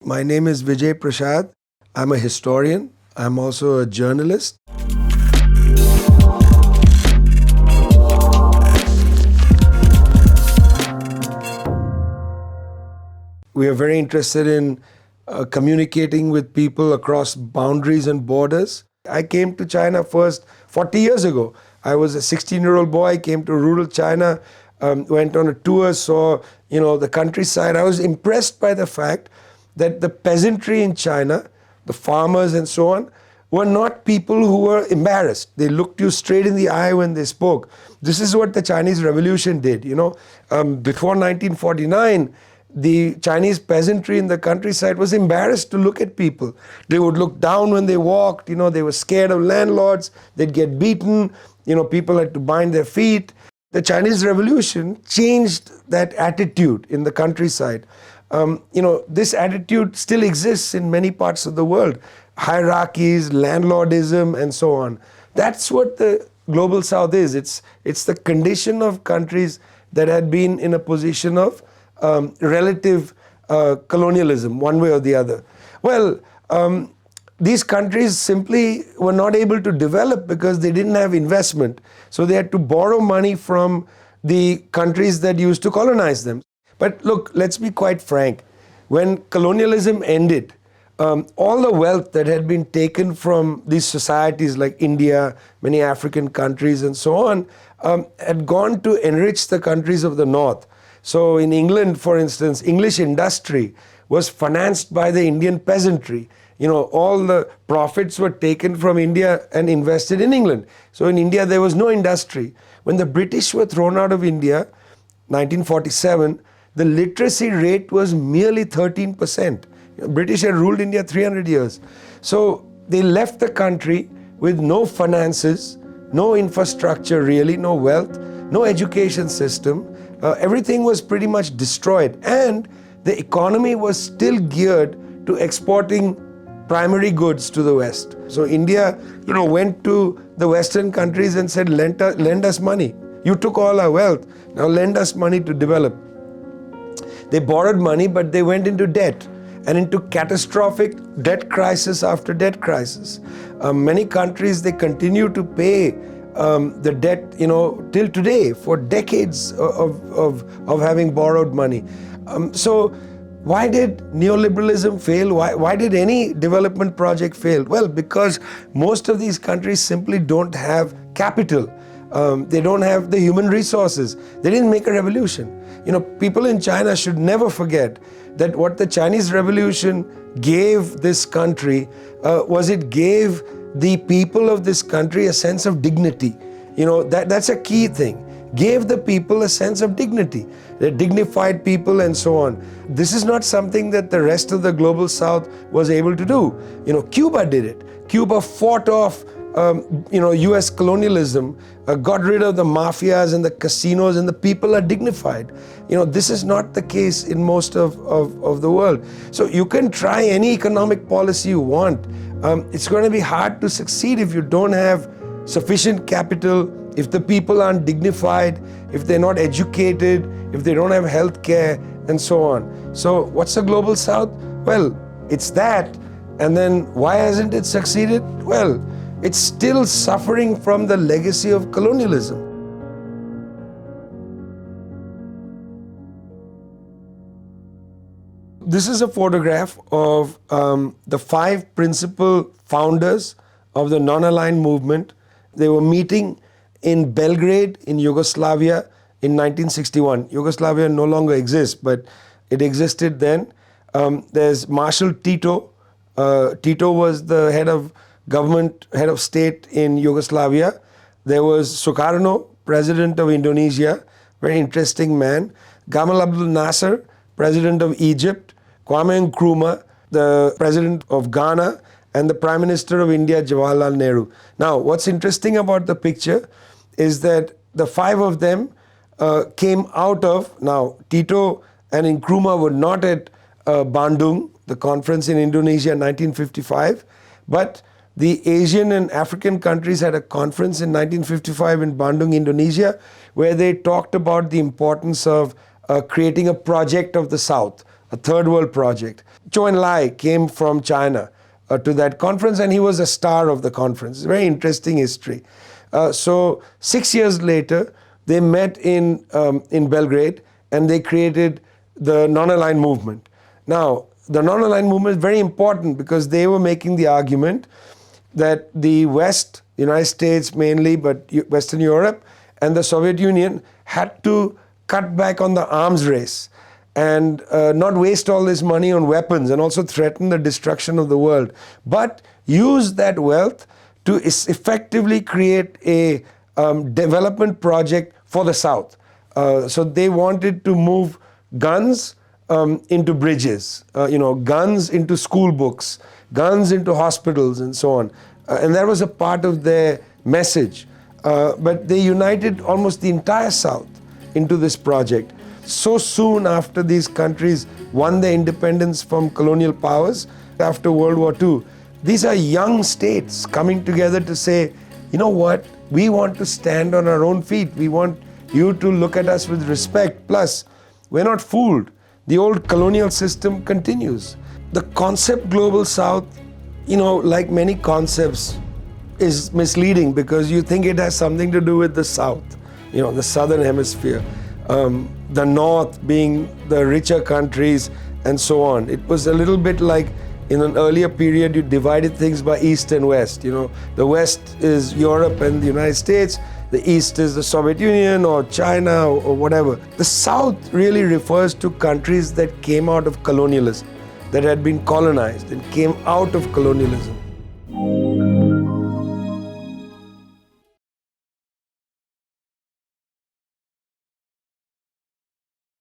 My name is Vijay Prashad. I'm a historian. I'm also a journalist. We are very interested in communicating with people across boundaries and borders. I came to China first 40 years ago. I was a 16-year-old boy, came to rural China, went on a tour, saw the countryside. I was impressed by the fact that the peasantry in China, the farmers and so on, were not people who were embarrassed. They looked you straight in the eye when they spoke. This is what the Chinese Revolution did. Before 1949, the Chinese peasantry in the countryside was embarrassed to look at people. They would look down when they walked. They were scared of landlords. They'd get beaten. People had to bind their feet. The Chinese Revolution changed that attitude in the countryside. This attitude still exists in many parts of the world. Hierarchies, landlordism, and so on. That's what the global south is. It's the condition of countries that had been in a position of relative colonialism, one way or the other. Well, these countries simply were not able to develop because they didn't have investment. So they had to borrow money from the countries that used to colonize them. But look, let's be quite frank. When colonialism ended, all the wealth that had been taken from these societies like India, many African countries and so on, had gone to enrich the countries of the north. So in England, for instance, English industry was financed by the Indian peasantry. All the profits were taken from India and invested in England. So in India, there was no industry. When the British were thrown out of India, 1947, the literacy rate was merely 13%. British had ruled India 300 years. So they left the country with no finances, no infrastructure really, no wealth, no education system. Everything was pretty much destroyed. And the economy was still geared to exporting primary goods to the West. So India, went to the Western countries and said, lend us money. You took all our wealth. Now lend us money to develop. They borrowed money, but they went into debt and into catastrophic debt crisis after debt crisis. Many countries, they continue to pay the debt, till today, for decades of having borrowed money. So why did neoliberalism fail? Why did any development project fail? Well, because most of these countries simply don't have capital. They don't have the human resources. They didn't make a revolution. People in China should never forget that what the Chinese Revolution gave this country was it gave the people of this country a sense of dignity. That's a key thing. Gave the people a sense of dignity. They're dignified people and so on. This is not something that the rest of the global south was able to do. Cuba did it. Cuba fought off US colonialism, got rid of the mafias and the casinos, and the people are dignified. This is not the case in most of the world. So you can try any economic policy you want. It's going to be hard to succeed if you don't have sufficient capital, if the people aren't dignified, if they're not educated, if they don't have health care, and so on. So what's the global south? Well, it's that. And then why hasn't it succeeded? Well, it's still suffering from the legacy of colonialism. This is a photograph of the 5 principal founders of the non-aligned movement. They were meeting in Belgrade in Yugoslavia in 1961. Yugoslavia no longer exists, but it existed then. There's Marshal Tito. Tito was the head of government, head of state in Yugoslavia. There was Sukarno, president of Indonesia, very interesting man. Gamal Abdel Nasser, president of Egypt. Kwame Nkrumah, the president of Ghana, and the prime minister of India, Jawaharlal Nehru. Now, what's interesting about the picture is that the 5 of them came out of, now Tito and Nkrumah were not at Bandung, the conference in Indonesia in 1955, but the Asian and African countries had a conference in 1955 in Bandung, Indonesia, where they talked about the importance of creating a project of the South, a third world project. Zhou Enlai came from China to that conference, and he was a star of the conference. It's a very interesting history. So 6 years later, they met in Belgrade, and they created the non-aligned movement. Now, the non-aligned movement is very important because they were making the argument that the West, United States mainly, but Western Europe and the Soviet Union had to cut back on the arms race and not waste all this money on weapons and also threaten the destruction of the world, but use that wealth to effectively create a development project for the South. So they wanted to move guns into bridges, guns into school books, guns into hospitals, and so on. And that was a part of their message. But they united almost the entire South into this project. So soon after these countries won their independence from colonial powers, after World War II, these are young states coming together to say, you know what, we want to stand on our own feet. We want you to look at us with respect. Plus, we're not fooled. The old colonial system continues. The concept Global South, like many concepts, is misleading because you think it has something to do with the South, the Southern Hemisphere, the North being the richer countries, and so on. It was a little bit like in an earlier period, you divided things by East and West. The West is Europe and the United States. The East is the Soviet Union or China or whatever. The South really refers to countries that came out of colonialism, that had been colonized and came out of colonialism.